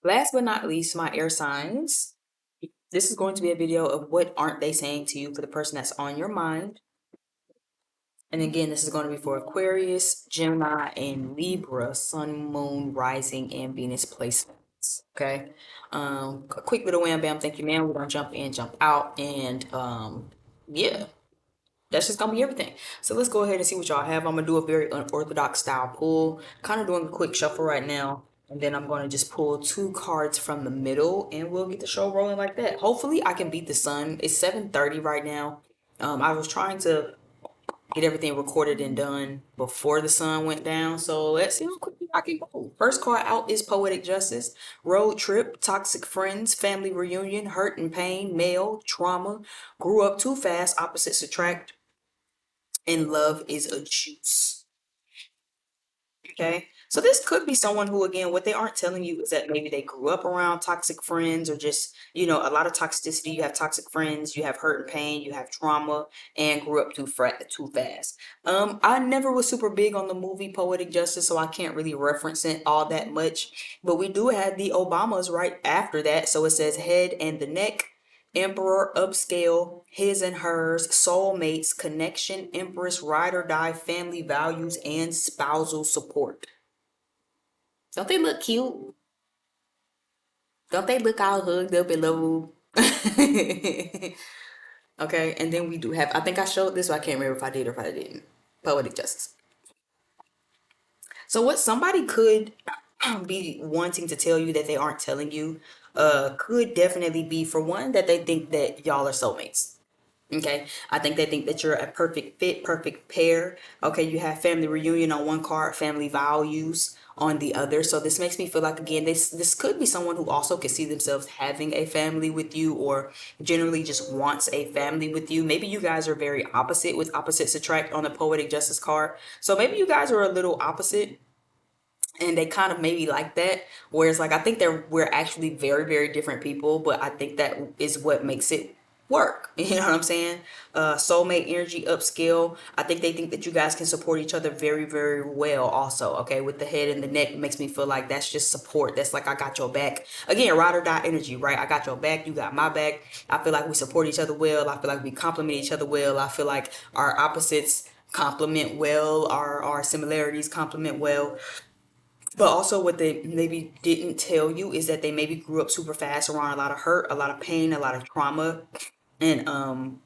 Last but not least, my air signs. This is going to be a video of what aren't they saying to you for the person that's on your mind. And again, this is going to be for Aquarius, Gemini, and Libra, Sun, Moon, Rising, and Venus placements. Okay. A quick little wham bam, thank you, man. We're gonna jump in, jump out, and yeah, that's just gonna be everything. So let's go ahead and see what y'all have. I'm gonna do a very unorthodox style pull, kind of doing a quick shuffle right now, and then I'm gonna just pull two cards from the middle, and we'll get the show rolling like that. Hopefully, I can beat the sun. It's 7:30 right now. I was trying to get everything recorded and done before the sun went down. So let's see how quickly I can go. First card out is Poetic Justice. Road trip, toxic friends, family reunion, hurt and pain, male, trauma, grew up too fast, opposites attract, and love is a juice. Okay. So this could be someone who, again, what they aren't telling you is that maybe they grew up around toxic friends or just, a lot of toxicity. You have toxic friends, you have hurt and pain, you have trauma, and grew up too fast. I never was super big on the movie Poetic Justice, so I can't really reference it all that much. But we do have the Obamas right after that. So it says head and the neck. Emperor, upscale, his and hers, soulmates, connection, empress, ride or die, family values, and spousal support. Don't they look cute? Don't they look all hugged up and lovable? Okay, and then we do have, I think I showed this, but I can't remember if I did or if I didn't. Poetic justice. So what somebody could be wanting to tell you that they aren't telling you, could definitely be, for one, that they think that y'all are soulmates. Okay, I think they think that you're a perfect fit, perfect pair. Okay, you have family reunion on one card, family values on the other. So this makes me feel like, again, this could be someone who also could see themselves having a family with you, or generally just wants a family with you. Maybe you guys are very opposite, with opposites attract on the Poetic Justice card. So maybe you guys are a little opposite, and they kind of maybe like that, whereas like I think we're actually very, very different people, but I think that is what makes it work. You know what I'm saying? Soulmate energy, upscale. I think that you guys can support each other very, very well also. Okay, with the head and the neck, it makes me feel like that's just support. That's like, I got your back. Again, ride or die energy, right? I got your back, you got my back. I feel like we support each other well. I feel like we complement each other well. I feel like our opposites complement well, our similarities complement well. But also, what they maybe didn't tell you is that they maybe grew up super fast around a lot of hurt, a lot of pain, a lot of trauma, and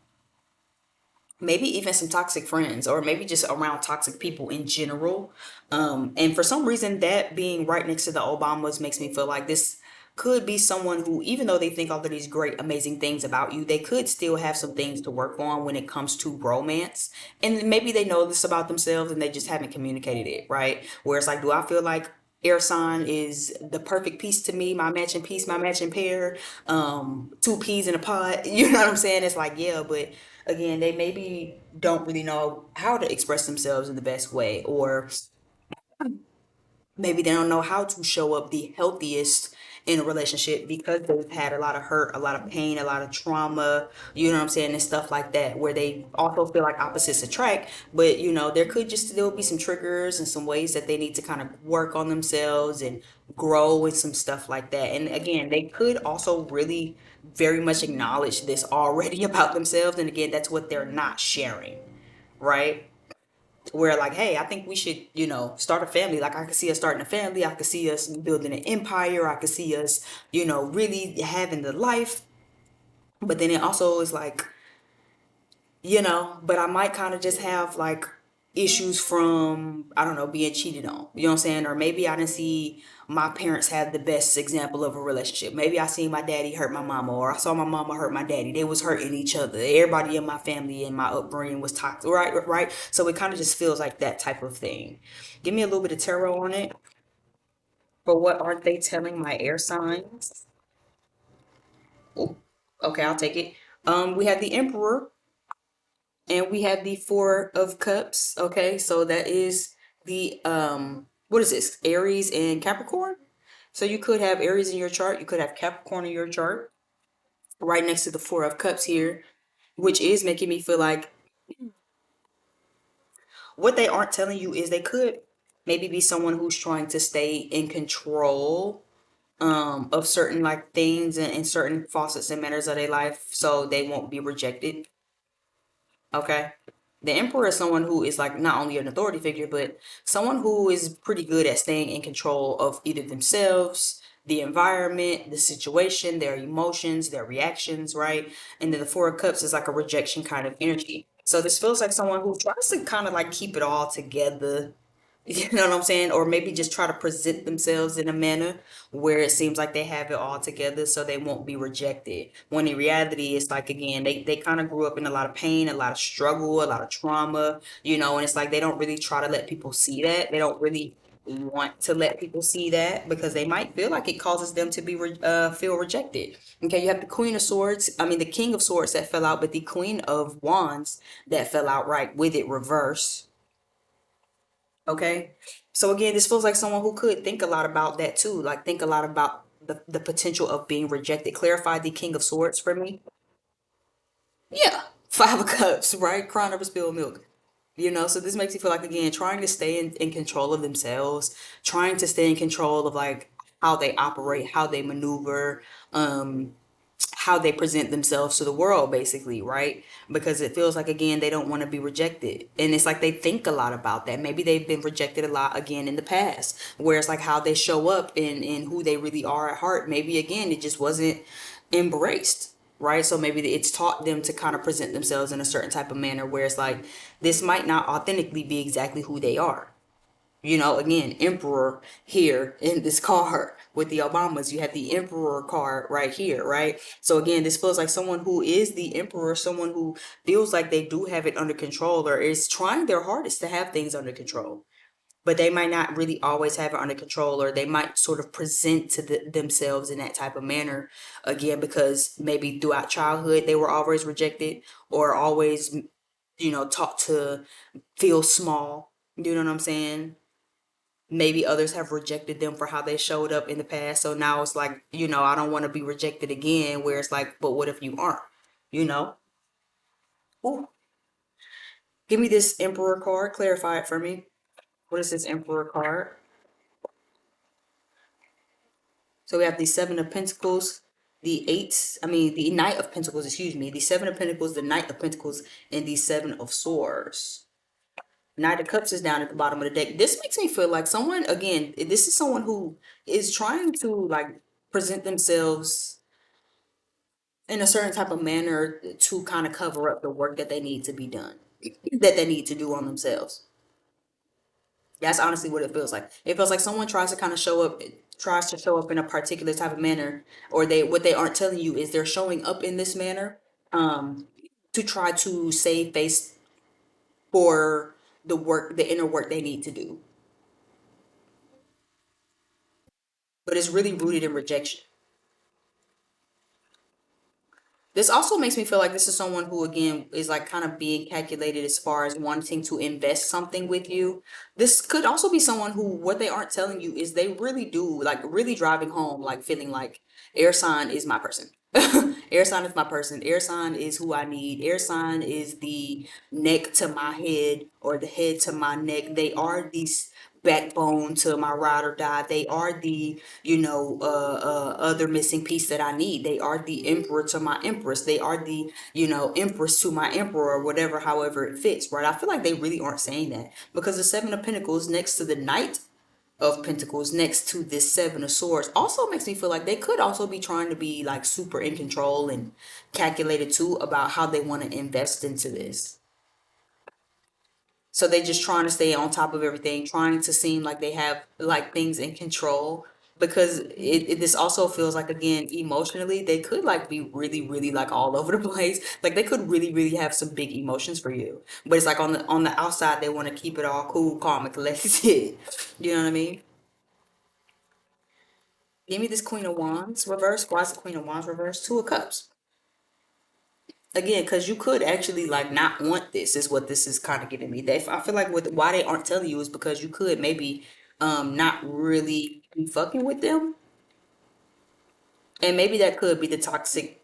maybe even some toxic friends, or maybe just around toxic people in general. And for some reason, that being right next to the Obamas makes me feel like this could be someone who, even though they think all of these great, amazing things about you, they could still have some things to work on when it comes to romance. And maybe they know this about themselves and they just haven't communicated it, right? Where it's like, do I feel like air sign is the perfect piece to me, my matching piece, my matching pair, two peas in a pod? You know what I'm saying? It's like, yeah, but again, they maybe don't really know how to express themselves in the best way, or maybe they don't know how to show up the healthiest in a relationship because they've had a lot of hurt, a lot of pain, a lot of trauma, you know what I'm saying, and stuff like that, where they also feel like opposites attract. But there could just still be some triggers and some ways that they need to kind of work on themselves and grow and some stuff like that. And again, they could also really very much acknowledge this already about themselves. And again, that's what they're not sharing, right? Where like, hey, I think we should, start a family. Like, I could see us starting a family, I could see us building an empire, I could see us, really having the life. But then it also is like, but I might kind of just have like issues from, I don't know, being cheated on. You know what I'm saying? Or maybe I didn't see my parents have the best example of a relationship. Maybe I seen my daddy hurt my mama, or I saw my mama hurt my daddy. They was hurting each other. Everybody in my family and my upbringing was toxic, right? Right. So it kind of just feels like that type of thing. Give me a little bit of tarot on it. But what aren't they telling my air signs? Ooh, okay, I'll take it. We have the Emperor. And we have the Four of Cups. Okay, so that is the what is this? Aries and Capricorn. So you could have Aries in your chart, you could have Capricorn in your chart, right next to the Four of Cups here, which is making me feel like what they aren't telling you is they could maybe be someone who's trying to stay in control of certain like things and certain facets and manners of their life so they won't be rejected. Okay. The emperor is someone who is like not only an authority figure, but someone who is pretty good at staying in control of either themselves, the environment, the situation, their emotions, their reactions, right? And then the Four of Cups is like a rejection kind of energy. So this feels like someone who tries to kind of like keep it all together. You know what I'm saying? Or maybe just try to present themselves in a manner where it seems like they have it all together so they won't be rejected. When in reality, it's like, again, they kind of grew up in a lot of pain, a lot of struggle, a lot of trauma, and it's like they don't really try to let people see that. They don't really want to let people see that because they might feel like it causes them to be feel rejected. Okay, you have the Queen of Swords, I mean the King of Swords that fell out, but the Queen of Wands that fell out right with it reverse. Okay. So again, this feels like someone who could think a lot about that too. Like think a lot about the potential of being rejected. Clarify the King of Swords for me. Yeah. Five of Cups, right? Crying over spilled milk. So this makes you feel like again, trying to stay in control of themselves, trying to stay in control of like how they operate, how they maneuver, um, how they present themselves to the world basically, right? Because it feels like again they don't want to be rejected, and it's like they think a lot about that. Maybe they've been rejected a lot again in the past, where it's like how they show up and who they really are at heart, maybe again it just wasn't embraced, right? So maybe it's taught them to kind of present themselves in a certain type of manner where it's like this might not authentically be exactly who they are. Again, emperor here in this card with the Obamas, you have the emperor card right here, right? So again, this feels like someone who is the emperor, someone who feels like they do have it under control or is trying their hardest to have things under control. But they might not really always have it under control, or they might sort of present to themselves in that type of manner again, because maybe throughout childhood they were always rejected or always, taught to feel small. You know what I'm saying? Maybe others have rejected them for how they showed up in the past. So now it's like, I don't want to be rejected again, where it's like, but what if you aren't? You know? Ooh, give me this Emperor card. Clarify it for me. What is this Emperor card? So we have the Seven of Pentacles, the Knight of Pentacles, excuse me, the Seven of Pentacles, the Knight of Pentacles, and the Seven of Swords. Knight of Cups is down at the bottom of the deck. This makes me feel like someone, again, this is someone who is trying to like present themselves in a certain type of manner to kind of cover up the work that they need to be done, that they need to do on themselves. That's honestly what it feels like. It feels like someone tries to show up in a particular type of manner, or what they aren't telling you is they're showing up in this manner, um, to try to save face for the inner work they need to do. But it's really rooted in rejection. This also makes me feel like this is someone who, again, is like kind of being calculated as far as wanting to invest something with you. This could also be someone who, what they aren't telling you is they really do, like, really driving home, like, feeling like air sign is my person. Air sign is my person. Air sign is who I need. Air sign is the neck to my head or the head to my neck. They are these backbone to my ride or die. They are the, other missing piece that I need. They are the emperor to my empress. They are the, empress to my emperor, or whatever, however it fits, right? I feel like they really aren't saying that because the Seven of Pentacles next to the Knight of Pentacles next to this Seven of Swords also makes me feel like they could also be trying to be like super in control and calculated too about how they want to invest into this. So they just trying to stay on top of everything, trying to seem like they have like things in control. Because this also feels like again emotionally they could like be really really like all over the place. Like they could really really have some big emotions for you, but it's like on the outside they want to keep it all cool, calm, and collected. You know what I mean? Give me this Queen of Wands reverse. Why is the Queen of Wands reverse? Two of Cups. Again, because you could actually like not want this is what this is kind of giving me. I feel like why they aren't telling you is because you could maybe not really be fucking with them. And maybe that could be the toxic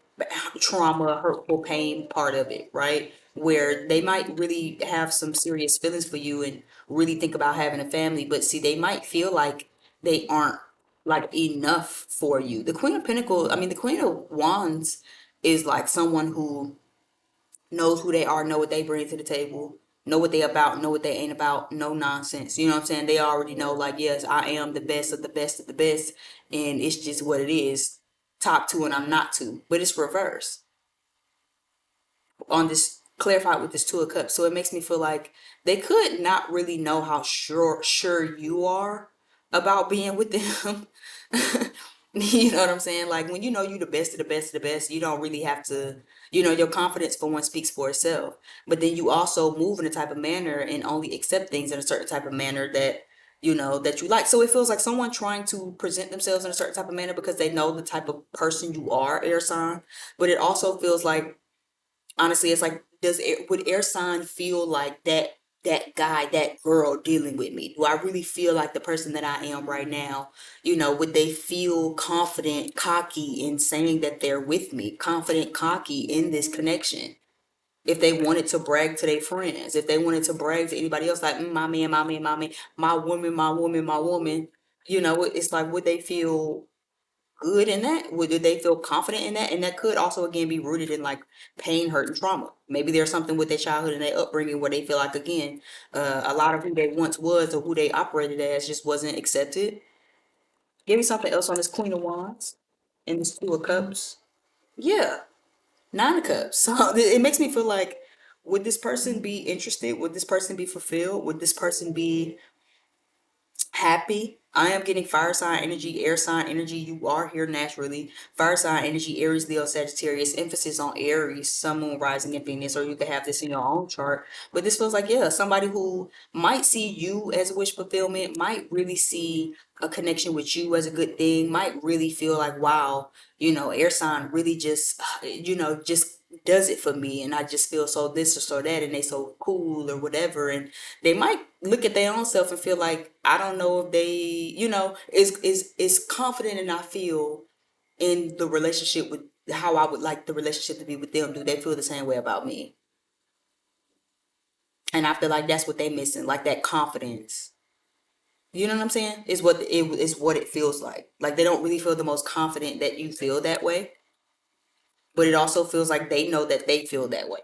trauma, hurtful pain part of it, right? Where they might really have some serious feelings for you and really think about having a family, but see, they might feel like they aren't. like enough for you. The Queen of Pentacles, I mean, the Queen of Wands is like someone who knows who they are, know what they bring to the table, know what they about, know what they ain't about, no nonsense. You know what I'm saying? They already know, like, yes, I am the best of the best of the best, and it's just what it is. Top two, and I'm not two, but it's reverse on this clarified with this Two of Cups. So it makes me feel like they could not really know how sure you are about being with them. You know what I'm saying? Like when you know you the best of the best of the best, you don't really have to, your confidence for one speaks for itself. But then you also move in a type of manner and only accept things in a certain type of manner that that you like. So it feels like someone trying to present themselves in a certain type of manner because they know the type of person you are, air sign. But it also feels like, honestly, it's like, would air sign feel like that guy, that girl dealing with me? Do I really feel like the person that I am right now? Would they feel confident, cocky in saying that they're with me, confident, cocky in this connection? If they wanted to brag to their friends, if they wanted to brag to anybody else, like, my man, my man, my man, my woman, my woman, my woman, it's like, would they feel good in that? Did they feel confident in that? And that could also again be rooted in like pain, hurt, and trauma. Maybe there's something with their childhood and their upbringing where they feel like, again, a lot of who they once was or who they operated as just wasn't accepted. Give me something else on this Queen of Wands and this Two of Cups. Yeah, Nine of Cups. So it makes me feel like, would this person be interested? Would this person be fulfilled? Would this person be happy? I am getting fire sign energy, air sign energy. You are here naturally. Fire sign energy, Aries, Leo, Sagittarius. Emphasis on Aries, Sun, Moon, Rising, and Venus, or you could have this in your own chart. But this feels like, yeah, somebody who might see you as a wish fulfillment, might really see a connection with you as a good thing, might really feel like, wow, air sign really just, just does it for me, and I just feel so this or so that, and they so cool or whatever. And they might look at their own self and feel like, I don't know if they, is confident and I feel in the relationship with how I would like the relationship to be with them. Do they feel the same way about me? And I feel like that's what they missing, like that confidence. You know what I'm saying? Is what it feels like. Like they don't really feel the most confident that you feel that way, but it also feels like they know that they feel that way.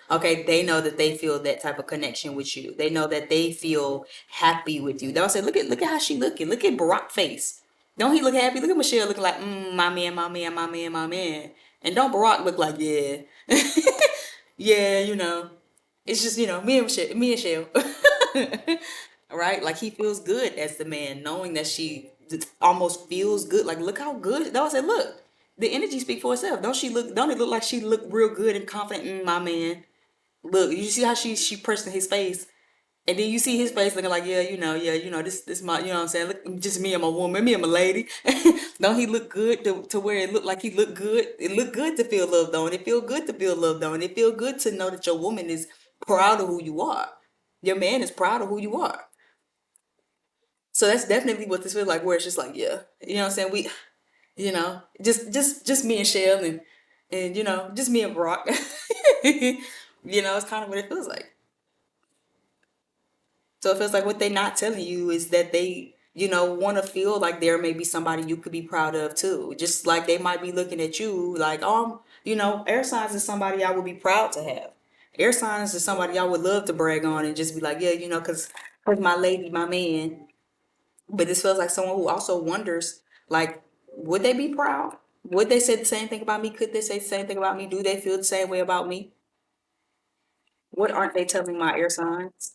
Okay, they know that they feel that type of connection with you. They know that they feel happy with you. They'll say, look at how she looking. Look at Barack face. Don't he look happy? Look at Michelle looking like, my man, my man, my man, my man. And don't Barack look like, yeah, yeah, it's just, me and Michelle. Right? Like he feels good as the man, knowing that she almost feels good. Like, look how good. They'll say, look, the energy speak for itself. Don't it look like she look real good and confident? My man. Look, you see how she pressed in his face, and then you see his face looking like, yeah, this my, you know what I'm saying? Look, just me and my woman, me and my lady. Don't he look good to where it looked like he looked good? It looked good to feel loved on. It feel good to feel loved on. It feel good to know that your woman is proud of who you are. Your man is proud of who you are. So that's definitely what this feels like. Where it's just like, yeah, you know what I'm saying? Just me and Shell, and just me and Brock. It's kind of what it feels like. So it feels like what they're not telling you is that they, want to feel like there may be somebody you could be proud of too. Just like they might be looking at you like, air signs is somebody I would be proud to have. Air signs is somebody I would love to brag on and just be like, yeah, because my lady, my man. But this feels like someone who also wonders, like, would they be proud? Would they say the same thing about me? Could they say the same thing about me? Do they feel the same way about me? What aren't they telling my air signs?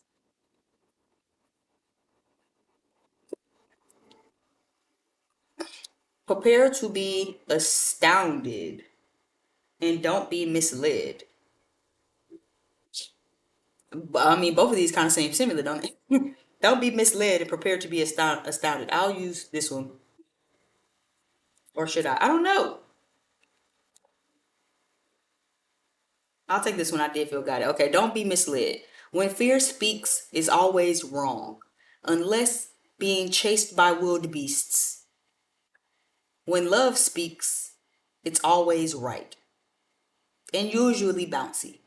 Prepare to be astounded and don't be misled. I mean, both of these kind of seem similar, don't they? Don't be misled and prepare to be astounded. I'll use this one. Or should I? I don't know. I'll take this one. I did feel got it. Okay, don't be misled. When fear speaks, is always wrong, unless being chased by wildebeests. When love speaks, it's always right and usually bouncy.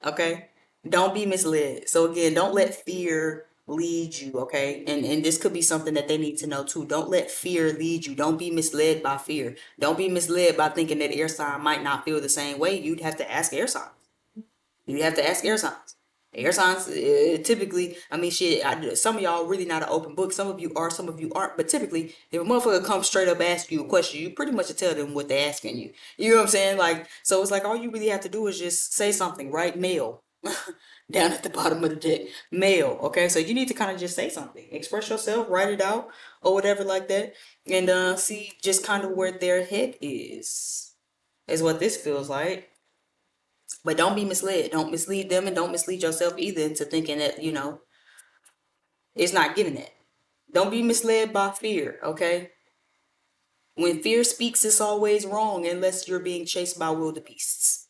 Okay? Don't be misled. So again, don't let fear lead you, okay? And this could be something that they need to know too. Don't let fear lead you. Don't be misled by fear. Don't be misled by thinking that air sign might not feel the same way. You'd have to ask air sign. You have to ask air signs. Air signs, typically, I mean, shit, some of y'all really not an open book. Some of you are, some of you aren't. But typically, if a motherfucker comes straight up ask you a question, you pretty much tell them what they're asking you. You know what I'm saying? Like, so it's like all you really have to do is just say something, right? Male. Down at the bottom of the deck. Male. Okay, so you need to kind of just say something. Express yourself, write it out, or whatever like that. And see just kind of where their head is what this feels like. But don't be misled. Don't mislead them and don't mislead yourself either into thinking that, it's not giving that. Don't be misled by fear, okay? When fear speaks, it's always wrong unless you're being chased by wildebeests.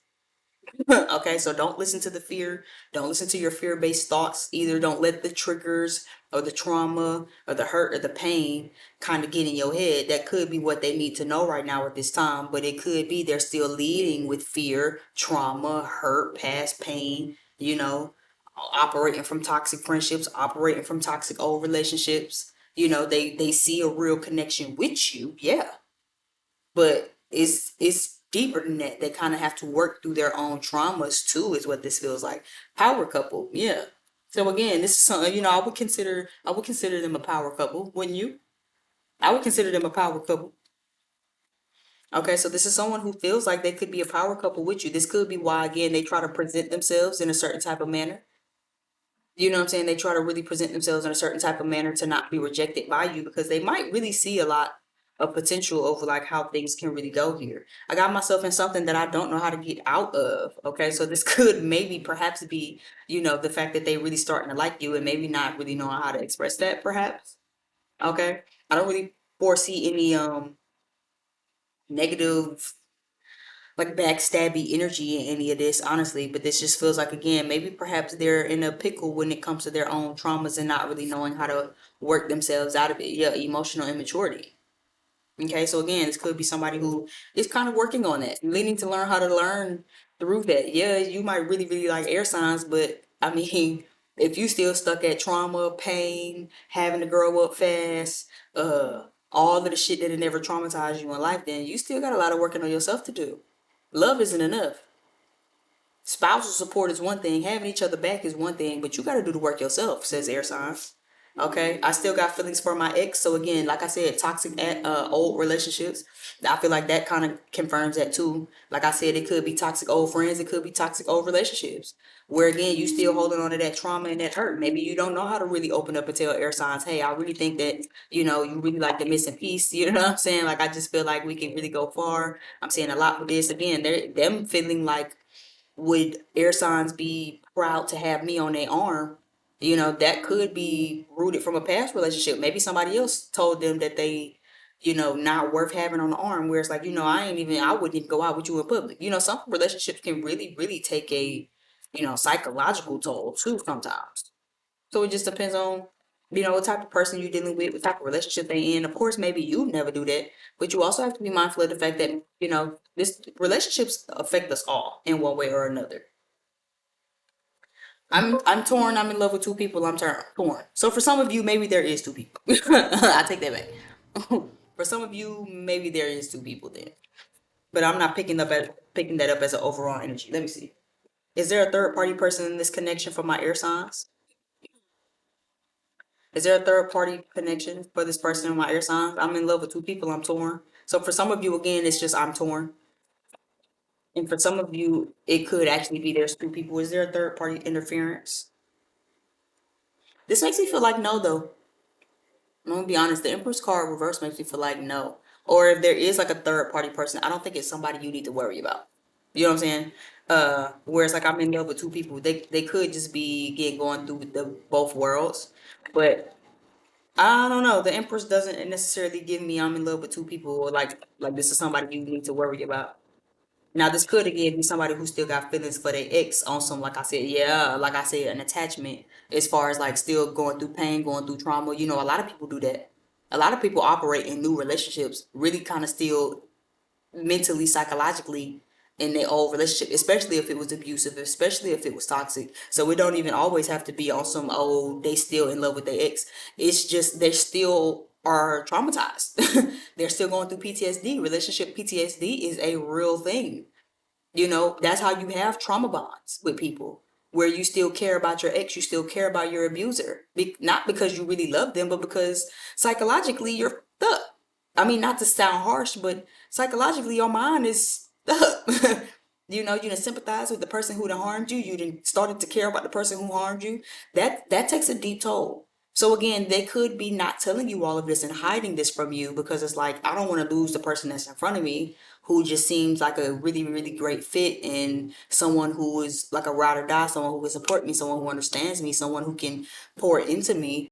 Okay, so don't listen to the fear. Don't listen to your fear based thoughts either. Don't let the triggers or the trauma or the hurt or the pain kind of get in your head. That could be what they need to know right now at this time, but it could be they're still leading with fear, trauma, hurt, past pain, operating from toxic friendships, operating from toxic old relationships. They see a real connection with you, yeah, but it's deeper than that. They kind of have to work through their own traumas too, is what this feels like. Power couple, yeah. So again, this is something, I would consider them a power couple, wouldn't you? I would consider them a power couple. Okay, so this is someone who feels like they could be a power couple with you. This could be why again they try to present themselves in a certain type of manner. You know what I'm saying? They try to really present themselves in a certain type of manner to not be rejected by you because they might really see a lot of potential over like how things can really go here. I got myself in something that I don't know how to get out of. Okay, so this could maybe perhaps be, the fact that they really starting to like you and maybe not really knowing how to express that perhaps. Okay. I don't really foresee any negative like backstabby energy in any of this, honestly. But this just feels like again, maybe perhaps they're in a pickle when it comes to their own traumas and not really knowing how to work themselves out of it. Yeah, emotional immaturity. Okay, so again, this could be somebody who is kind of working on that, needing to learn how to learn through that. Yeah, you might really, really like air signs, but I mean, if you still stuck at trauma, pain, having to grow up fast, all of the shit that had never traumatized you in life, then you still got a lot of working on yourself to do. Love isn't enough. Spousal support is one thing, having each other back is one thing, but you got to do the work yourself, says air signs. Okay, I still got feelings for my ex. So again, like I said, toxic old relationships. I feel like that kind of confirms that too. Like I said, it could be toxic old friends. It could be toxic old relationships. Where again, you still holding on to that trauma and that hurt. Maybe you don't know how to really open up and tell air signs, hey, I really think that, you really like the missing piece. You know what I'm saying? Like I just feel like we can really go far. I'm saying a lot with this. Again, they're them feeling like would air signs be proud to have me on their arm? That could be rooted from a past relationship. Maybe somebody else told them that they, not worth having on the arm. Where it's like, I wouldn't even go out with you in public. Some relationships can really, really take a, psychological toll too sometimes. So it just depends on, what type of person you're dealing with, what type of relationship they in. Of course, maybe you never do that, but you also have to be mindful of the fact that, this relationships affect us all in one way or another. I'm torn. I'm in love with two people. I'm torn. So for some of you, maybe there is two people. I take that back. For some of you, maybe there is two people there. But I'm not picking that up as an overall energy. Let me see. Is there a third party person in this connection for my air signs? Is there a third party connection for this person in my air signs? I'm in love with two people. I'm torn. So for some of you, again, it's just I'm torn. And for some of you, it could actually be there's two people. Is there a third party interference? This makes me feel like no, though. I'm gonna be honest. The Empress card reverse makes me feel like no. Or if there is like a third party person, I don't think it's somebody you need to worry about. You know what I'm saying? Whereas like I'm in love with two people. They could just be again going through the both worlds. But I don't know. The Empress doesn't necessarily give me I'm in love with two people or like this is somebody you need to worry about. Now this could again be somebody who still got feelings for their ex on some like I said, yeah, like I said, an attachment as far as like still going through pain, going through trauma. A lot of people do that. A lot of people operate in new relationships, really kind of still mentally, psychologically in their old relationship, especially if it was abusive, especially if it was toxic. So it don't even always have to be on some, oh, they still in love with their ex. It's just they still are traumatized. They're still going through PTSD. Relationship PTSD is a real thing. You know, that's how you have trauma bonds with people, where you still care about your ex, you still care about your abuser. Not because you really love them, but because psychologically you're stuck. I mean, not to sound harsh, but psychologically your mind is stuck. You know, you done sympathize with the person who done harmed you. You done started to care about the person who harmed you. That takes a deep toll. So again, they could be not telling you all of this and hiding this from you because it's like, I don't want to lose the person that's in front of me who just seems like a really, really great fit, and someone who is like a ride or die, someone who can support me, someone who understands me, someone who can pour into me.